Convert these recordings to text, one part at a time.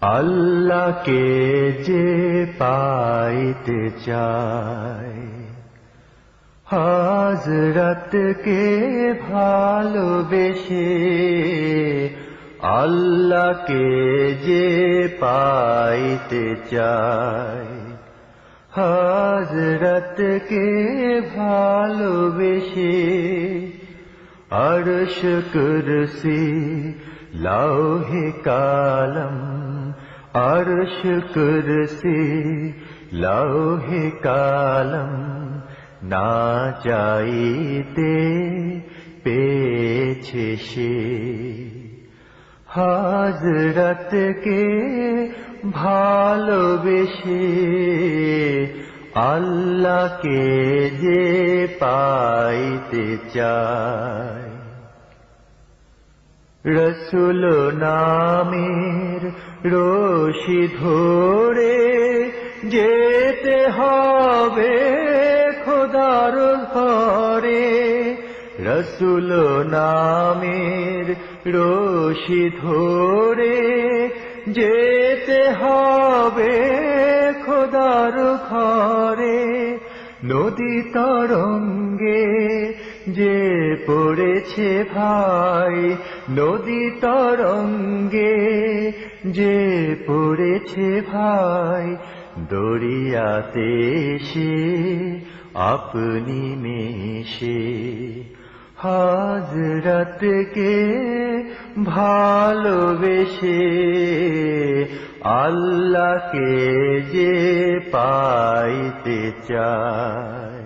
আল্লাহকে যে পাইতে চায়, হযরতকে ভালোবেসে। আল্লাহকে যে পাইতে চায়, হযরতকে ভালোবেসে। আরশ কুরসি লৌহে কালম, আরশ কুরসি লৌহে কালম, না চাইতে পেয়েছে সে। হযরতকে ভালোবেসে আল্লাহকে যে পাইতে চায়। রসূল নামের রশি ধরে যেতে হবে খোদার ঘরে। রসূল নামের রশি ধরে যেতে হবে খোদার ঘরে। নদী তরঙ্গে যে পড়েছে ভাই, নদী তরঙ্গে যে পড়েছে ভাই, দরিয়াতে সে আপনি মেশে। হযরতকে ভালোবেসে আল্লাহকে যে পাইতে চায়।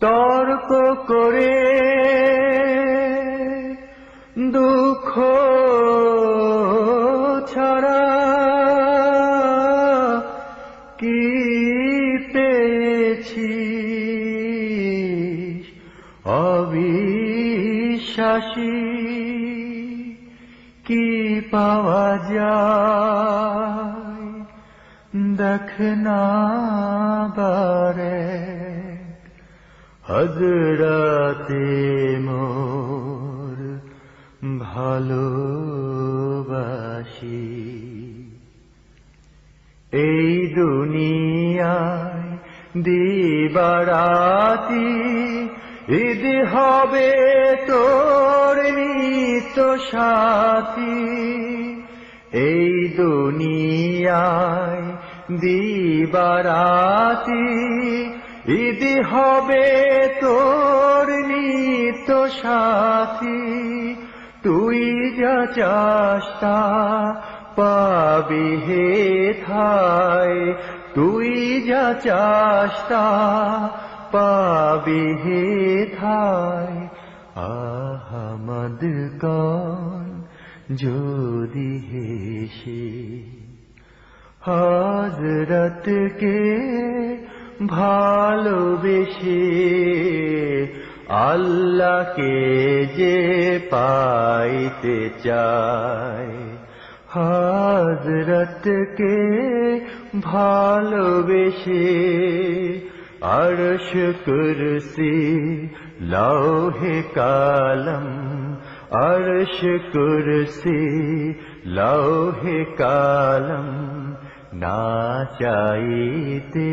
তর্ক করে দুঃখ ছাড়া কি পেয়েছি, অবিশ্বাসী কি পাওয়া যায়। দেখ না বারে হযরতে মোর ভালোবাসি। এই দুনিয়ায় দিবারাতি ঈদ হবে তোর নিত্য সাথী। এই দুনিয়ায় দিবারাতি ঈদ হবে তোর নিত্য সাথী। তুই যা চাস তা পাবি হে ঠাই, তুই যা চাস তা পাবি হে ঠাই। আহমদ কন যদি হেসে হযরতকে ভালোবেসে আল্লাহকে যে পাইতে চায়। হযরতকে ভালোবেসে আরশ কুরসি লৌহে কালম, আরশ কুরসি লৌহে কালম, না চাইতে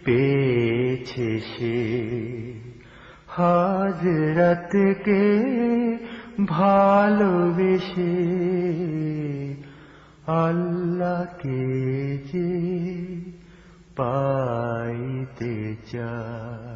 পেয়েছে সে। হযরতকে ভালোবেসে আল্লাহকে যে পাইতে চায়।